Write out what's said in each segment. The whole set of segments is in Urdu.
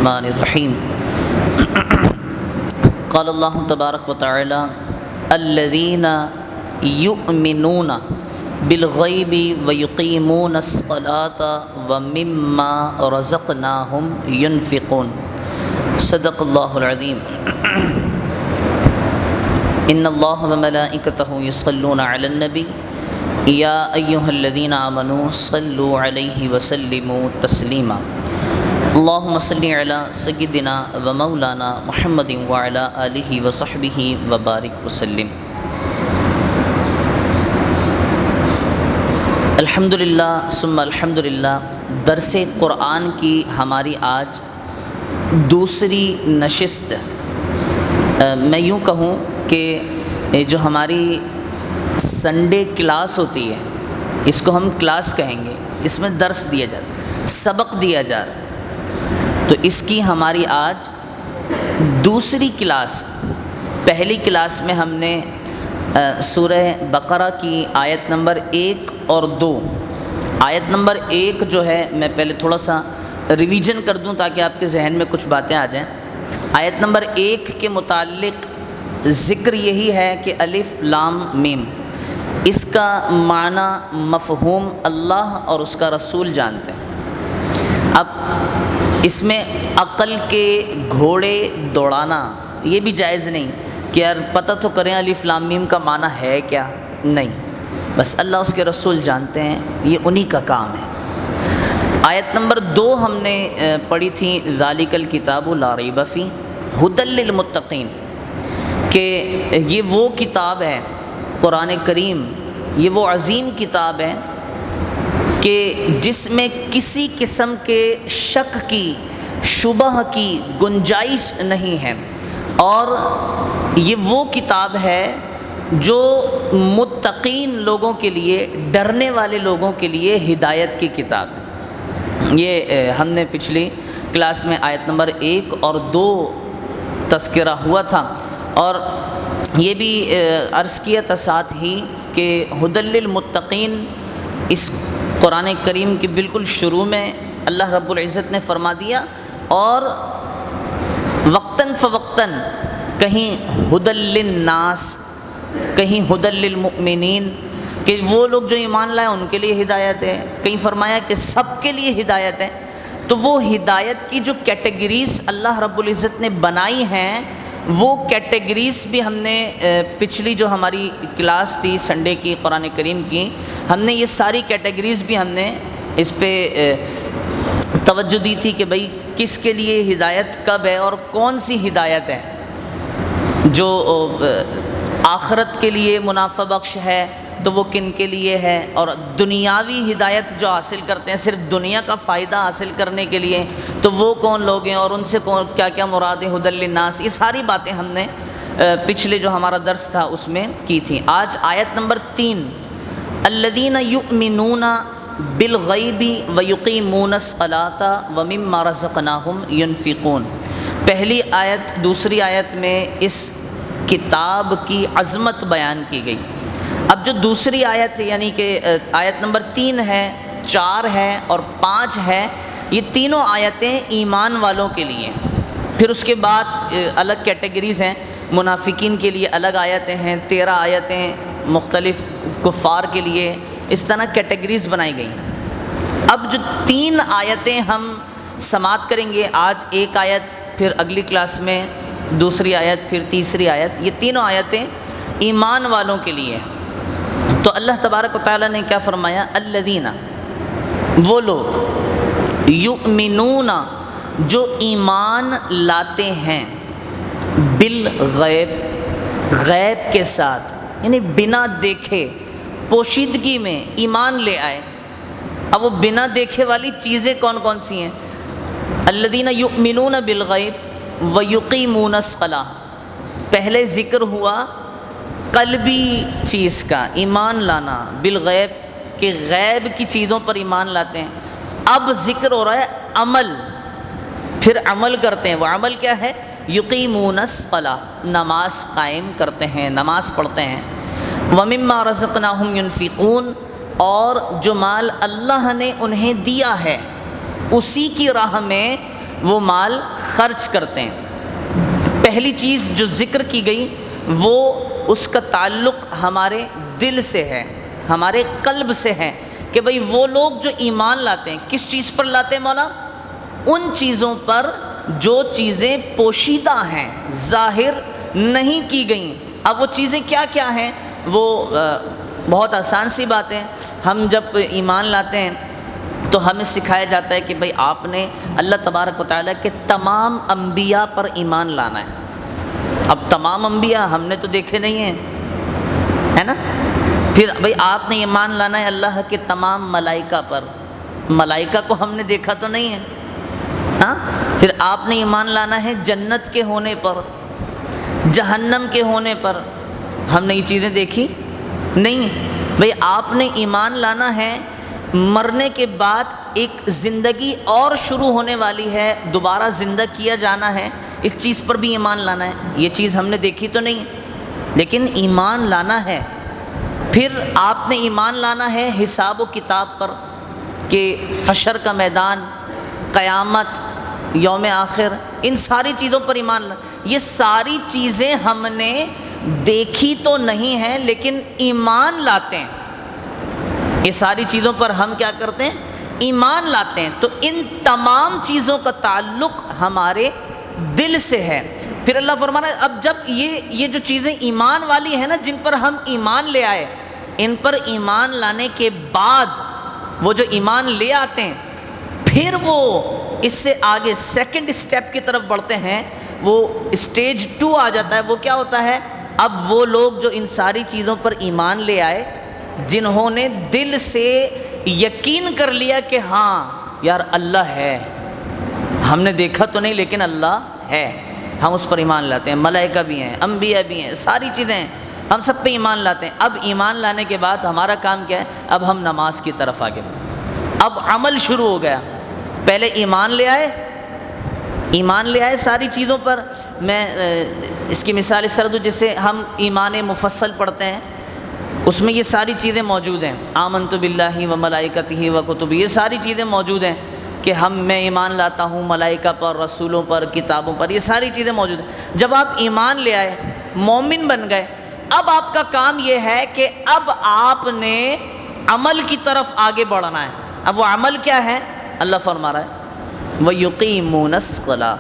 الرحمن الرحیم قال اللہ تبارک و تعالی الذین یؤمنون بالغیب ویقیمون الصلاة ومما رزقناہم ینفقون صدق اللہ العظیم ان اللہ وملائکتہ یصلون علی النبی یا ایہا الذین آمنوا صلوا علیہ وسلموا تسلیما اللہم صلی علی سیدنا و مولانا محمد وعلی آلہ وصحبہ وبارک وسلم۔ الحمدللہ ثم الحمدللہ، درس قرآن کی ہماری آج دوسری نشست، میں یوں کہوں کہ جو ہماری سنڈے کلاس ہوتی ہے اس کو ہم کلاس کہیں گے، اس میں درس دیا جاتا ہے، سبق دیا جا رہا ہے، تو اس کی ہماری آج دوسری کلاس۔ پہلی کلاس میں ہم نے سورہ بقرہ کی آیت نمبر 1 اور 2، آیت نمبر 1 جو ہے میں پہلے تھوڑا سا ریویژن کر دوں تاکہ آپ کے ذہن میں کچھ باتیں آ جائیں۔ آیت نمبر 1 کے متعلق ذکر یہی ہے کہ الف لام میم، اس کا معنی مفہوم اللہ اور اس کا رسول جانتے ہیں۔ اب اس میں عقل کے گھوڑے دوڑانا یہ بھی جائز نہیں کہ یار پتہ تو کریں الف لام میم کا معنی ہے کیا، نہیں، بس اللہ اس کے رسول جانتے ہیں، یہ انہی کا کام ہے۔ آیت نمبر 2 ہم نے پڑھی تھی ذالک الکتاب لا ریب فیہ ھدی للمتقین، کہ یہ وہ کتاب ہے، قرآن کریم یہ وہ عظیم کتاب ہے کہ جس میں کسی قسم کے شک کی، شبہ کی گنجائش نہیں ہے، اور یہ وہ کتاب ہے جو متقین لوگوں کے لیے، ڈرنے والے لوگوں کے لیے ہدایت کی کتاب ہے۔ یہ ہم نے پچھلی کلاس میں آیت نمبر 1 اور 2 تذکرہ ہوا تھا، اور یہ بھی عرض کیا تھا ساتھ ہی کہ ھدی للمتقین اس قرآن کریم کے بالکل شروع میں اللہ رب العزت نے فرما دیا، اور وقتاً فوقتاً کہیں ھدی للناس، کہیں ھدی للمؤمنین، کہ وہ لوگ جو ایمان لائے ان کے لیے ہدایت ہے، کہیں فرمایا کہ سب کے لیے ہدایت ہے۔ تو وہ ہدایت کی جو کیٹیگریز اللہ رب العزت نے بنائی ہیں، وہ کیٹیگریز بھی ہم نے پچھلی جو ہماری کلاس تھی سنڈے کی قرآن کریم کی، ہم نے یہ ساری کیٹیگریز بھی ہم نے اس پہ توجہ دی تھی کہ بھئی کس کے لیے ہدایت کب ہے اور کون سی ہدایت ہے جو آخرت کے لیے منافع بخش ہے تو وہ کن کے لیے ہے، اور دنیاوی ہدایت جو حاصل کرتے ہیں صرف دنیا کا فائدہ حاصل کرنے کے لیے تو وہ کون لوگ ہیں، اور ان سے کیا کیا مراد ہے ھدی للناس، یہ ساری باتیں ہم نے پچھلے جو ہمارا درس تھا اس میں کی تھیں۔ آج آیت نمبر 3 الذین یؤمنون بالغیب ویقیمون الصلاة ومما رزقناہم ینفقون۔ پہلی آیت، دوسری آیت میں اس کتاب کی عظمت بیان کی گئی۔ اب جو دوسری آیت یعنی کہ آیت نمبر 3 ہے، 4 ہے اور 5 ہے، یہ تینوں آیتیں ایمان والوں کے لیے، پھر اس کے بعد الگ کیٹیگریز ہیں، منافقین کے لیے الگ آیتیں ہیں، 13 آیتیں مختلف کفار کے لیے، اس طرح کیٹیگریز بنائی گئی ہیں۔ اب جو 3 آیتیں ہم سماعت کریں گے، آج ایک آیت، پھر اگلی کلاس میں دوسری آیت، پھر تیسری آیت، یہ تینوں آیتیں ایمان والوں کے لیے۔ تو اللہ تبارک و تعالیٰ نے کیا فرمایا؟ الذین، وہ لوگ، یؤمنون، جو ایمان لاتے ہیں، بالغیب، غیب کے ساتھ، یعنی بنا دیکھے، پوشیدگی میں ایمان لے آئے۔ اب وہ بنا دیکھے والی چیزیں کون کون سی ہیں؟ الذین یؤمنون بالغیب ویقیمون الصلاۃ، پہلے ذکر ہوا قلبی چیز کا، ایمان لانا بالغیب، کہ غیب کی چیزوں پر ایمان لاتے ہیں۔ اب ذکر ہو رہا ہے عمل، پھر عمل کرتے ہیں۔ وہ عمل کیا ہے؟ یقیمون الصلاۃ، نماز قائم کرتے ہیں، نماز پڑھتے ہیں۔ ومما رزقناہم ینفقون، اور جو مال اللہ نے انہیں دیا ہے اسی کی راہ میں وہ مال خرچ کرتے ہیں۔ پہلی چیز جو ذکر کی گئی وہ اس کا تعلق ہمارے دل سے ہے، ہمارے قلب سے ہے، کہ بھئی وہ لوگ جو ایمان لاتے ہیں، کس چیز پر لاتے ہیں مولا؟ ان چیزوں پر جو چیزیں پوشیدہ ہیں، ظاہر نہیں کی گئیں۔ اب وہ چیزیں کیا کیا ہیں؟ وہ بہت آسان سی بات ہے۔ ہم جب ایمان لاتے ہیں تو ہمیں سکھایا جاتا ہے کہ بھئی آپ نے اللہ تبارک و تعالیٰ کے تمام انبیاء پر ایمان لانا ہے۔ اب تمام انبیاء ہم نے تو دیکھے نہیں ہیں، ہے نا؟ پھر بھئی آپ نے ایمان لانا ہے اللہ کے تمام ملائکہ پر، ملائکہ کو ہم نے دیکھا تو نہیں ہے، ہاں؟ پھر آپ نے ایمان لانا ہے جنت کے ہونے پر، جہنم کے ہونے پر، ہم نے یہ چیزیں دیکھی نہیں۔ بھئی آپ نے ایمان لانا ہے مرنے کے بعد ایک زندگی اور شروع ہونے والی ہے، دوبارہ زندہ کیا جانا ہے، اس چیز پر بھی ایمان لانا ہے۔ یہ چیز ہم نے دیکھی تو نہیں، لیکن ایمان لانا ہے۔ پھر آپ نے ایمان لانا ہے حساب و کتاب پر، کہ حشر کا میدان، قیامت، یوم آخر، ان ساری چیزوں پر ایمان لانا۔ یہ ساری چیزیں ہم نے دیکھی تو نہیں ہیں لیکن ایمان لاتے ہیں۔ یہ ساری چیزوں پر ہم کیا کرتے ہیں؟ ایمان لاتے ہیں۔ تو ان تمام چیزوں کا تعلق ہمارے دل سے ہے۔ پھر اللہ فرمانا ہے اب جب یہ جو چیزیں ایمان والی ہیں نا، جن پر ہم ایمان لے آئے، ان پر ایمان لانے کے بعد وہ جو ایمان لے آتے ہیں، پھر وہ اس سے آگے سیکنڈ سٹیپ کی طرف بڑھتے ہیں، وہ اسٹیج 2 آ جاتا ہے۔ وہ کیا ہوتا ہے؟ اب وہ لوگ جو ان ساری چیزوں پر ایمان لے آئے، جنہوں نے دل سے یقین کر لیا کہ ہاں یار اللہ ہے، ہم نے دیکھا تو نہیں لیکن اللہ ہے، ہم اس پر ایمان لاتے ہیں، ملائکہ بھی ہیں، انبیاء بھی ہیں، ساری چیزیں ہیں، ہم سب پہ ایمان لاتے ہیں۔ اب ایمان لانے کے بعد ہمارا کام کیا ہے؟ اب ہم نماز کی طرف آگے بڑھیں۔ اب عمل شروع ہو گیا۔ پہلے ایمان لے آئے ساری چیزوں پر۔ میں اس کی مثال اس طرح دوں، جیسے ہم ایمان مفصل پڑھتے ہیں، اس میں یہ ساری چیزیں موجود ہیں، آمنت باللہ و ملائکتہ و کتبہ، یہ ساری چیزیں موجود ہیں کہ میں ایمان لاتا ہوں ملائکہ پر، رسولوں پر، کتابوں پر، یہ ساری چیزیں موجود ہیں۔ جب آپ ایمان لے آئے، مومن بن گئے، اب آپ کا کام یہ ہے کہ اب آپ نے عمل کی طرف آگے بڑھنا ہے۔ اب وہ عمل کیا ہے؟ اللہ فرما رہا ہے وَيُقِيمُونَ الصَّلَاةَ،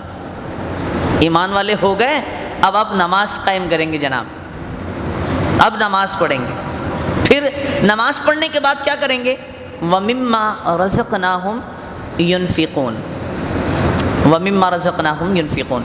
ایمان والے ہو گئے، اب آپ نماز قائم کریں گے جناب، اب نماز پڑھیں گے۔ پھر نماز پڑھنے کے بعد کیا کریں گے؟ وَمِمَّا رَزَقْنَاهُمْ يُنْفِقُونَ، وَمِمَّا رَزَقْنَاهُمْ يُنْفِقُونَ۔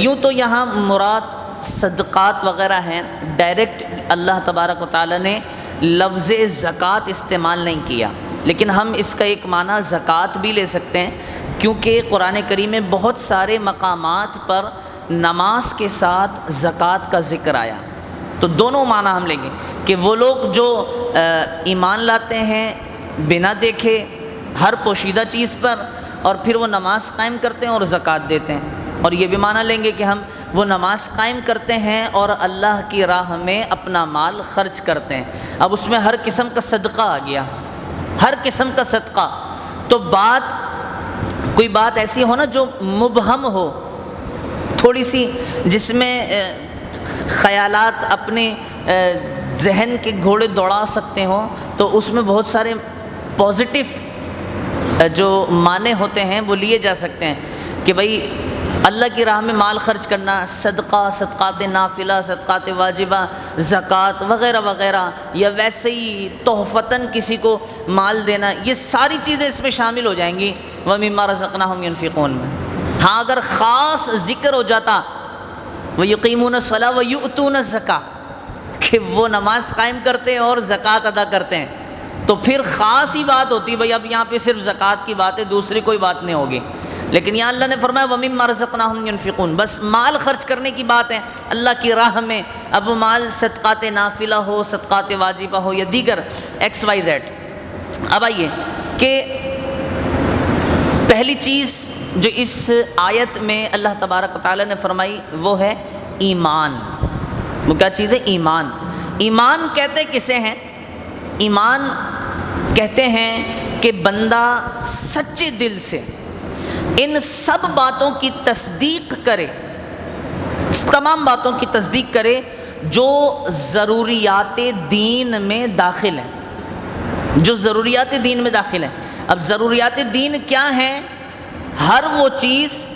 یوں تو یہاں مراد صدقات وغیرہ ہیں، ڈائریکٹ اللہ تبارک و تعالیٰ نے لفظ زکوٰۃ استعمال نہیں کیا، لیکن ہم اس کا ایک معنی زکوٰۃ بھی لے سکتے ہیں، کیونکہ قرآن کریم میں بہت سارے مقامات پر نماز کے ساتھ زکوٰۃ کا ذکر آیا۔ تو دونوں معنی ہم لیں گے کہ وہ لوگ جو ایمان لاتے ہیں بنا دیکھے ہر پوشیدہ چیز پر، اور پھر وہ نماز قائم کرتے ہیں اور زکوٰۃ دیتے ہیں، اور یہ بھی معنی لیں گے کہ ہم وہ نماز قائم کرتے ہیں اور اللہ کی راہ میں اپنا مال خرچ کرتے ہیں۔ اب اس میں ہر قسم کا صدقہ آ گیا، ہر قسم کا صدقہ۔ تو کوئی بات ایسی ہو نا جو مبہم ہو، تھوڑی سی جس میں خیالات اپنے ذہن کے گھوڑے دوڑا سکتے ہوں، تو اس میں بہت سارے پازیٹیو جو معنی ہوتے ہیں وہ لیے جا سکتے ہیں کہ بھئی اللہ کی راہ میں مال خرچ کرنا، صدقہ، صدقات نافلہ، صدقات واجبہ، زکوٰۃ وغیرہ وغیرہ، یا ویسے ہی تحفتاً کسی کو مال دینا، یہ ساری چیزیں اس میں شامل ہو جائیں گی وَمِمَّا رَزَقْنَاهُمْ يُنْفِقُونَ میں۔ ہاں اگر خاص ذکر ہو جاتا وَيُقِيمُونَ الصَّلَاةَ وَيُؤْتُونَ الزَّكَاةَ، کہ وہ نماز قائم کرتے ہیں اور زکوٰۃ ادا کرتے ہیں، تو پھر خاص ہی بات ہوتی بھئی اب یہاں پہ صرف زکوٰۃ کی بات ہے، دوسری کوئی بات نہیں ہوگی۔ لیکن یہاں اللہ نے فرمایا وَمِمَّا رَزَقْنَاهُمْ يُنْفِقُونَ، بس مال خرچ کرنے کی بات ہے اللہ کی راہ میں۔ اب وہ مال صدقات نافلہ ہو، صدقات واجبہ ہو، یا دیگر XYZ۔ اب آئیے کہ پہلی چیز جو اس آیت میں اللہ تبارک و تعالیٰ نے فرمائی وہ ہے ایمان۔ وہ کیا چیز ہے؟ ایمان۔ ایمان کہتے کسے ہیں؟ ایمان کہتے ہیں کہ بندہ سچے دل سے ان سب باتوں کی تصدیق کرے، تمام باتوں کی تصدیق کرے جو ضروریات دین میں داخل ہیں، جو ضروریات دین میں داخل ہیں۔ اب ضروریات دین کیا ہیں؟ ہر وہ چیز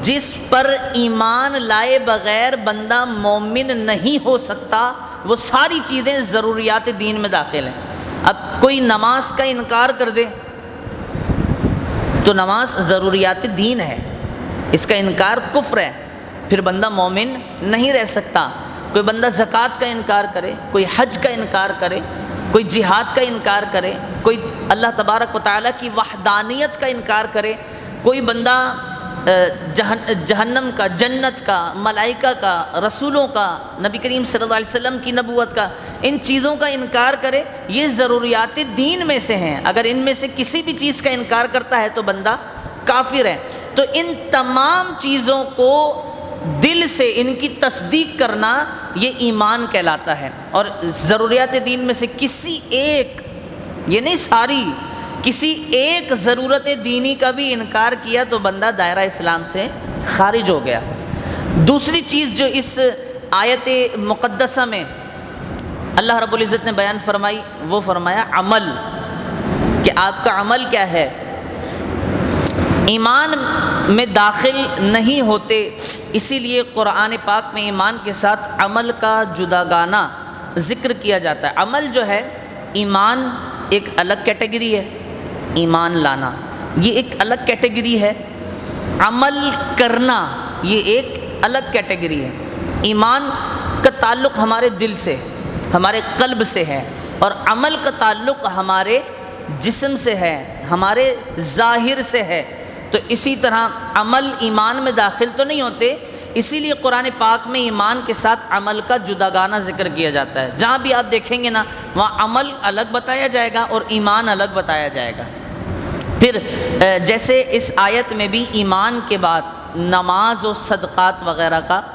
جس پر ایمان لائے بغیر بندہ مومن نہیں ہو سکتا، وہ ساری چیزیں ضروریات دین میں داخل ہیں۔ اب کوئی نماز کا انکار کر دے تو نماز ضروریات دین ہے، اس کا انکار کفر ہے، پھر بندہ مومن نہیں رہ سکتا۔ کوئی بندہ زکوٰۃ کا انکار کرے، کوئی حج کا انکار کرے، کوئی جہاد کا انکار کرے، کوئی اللہ تبارک و تعالیٰ کی وحدانیت کا انکار کرے، کوئی بندہ جہنم کا، جنت کا، ملائکہ کا، رسولوں کا، نبی کریم صلی اللہ علیہ وسلم کی نبوت کا، ان چیزوں کا انکار کرے، یہ ضروریات دین میں سے ہیں۔ اگر ان میں سے کسی بھی چیز کا انکار کرتا ہے تو بندہ کافر ہے۔ تو ان تمام چیزوں کو دل سے ان کی تصدیق کرنا یہ ایمان کہلاتا ہے۔ اور ضروریات دین میں سے کسی ایک، یہ نہیں ساری، کسی ایک ضرورت دینی کا بھی انکار کیا تو بندہ دائرہ اسلام سے خارج ہو گیا۔ دوسری چیز جو اس آیت مقدسہ میں اللہ رب العزت نے بیان فرمائی، وہ فرمایا عمل، کہ آپ کا عمل کیا ہے۔ ایمان میں داخل نہیں ہوتے، اسی لیے قرآن پاک میں ایمان کے ساتھ عمل کا جداگانہ ذکر کیا جاتا ہے۔ عمل جو ہے، ایمان ایک الگ کیٹیگری ہے، ایمان لانا یہ ایک الگ کیٹیگری ہے، عمل کرنا یہ ایک الگ کیٹیگری ہے۔ ایمان کا تعلق ہمارے دل سے، ہمارے قلب سے ہے، اور عمل کا تعلق ہمارے جسم سے ہے، ہمارے ظاہر سے ہے۔ تو اسی طرح عمل ایمان میں داخل تو نہیں ہوتے، اسی لیے قرآن پاک میں ایمان کے ساتھ عمل کا جداگانہ ذکر کیا جاتا ہے۔ جہاں بھی آپ دیکھیں گے نا، وہاں عمل الگ بتایا جائے گا اور ایمان الگ بتایا جائے گا۔ پھر جیسے اس آیت میں بھی ایمان کے بعد نماز و صدقات وغیرہ کا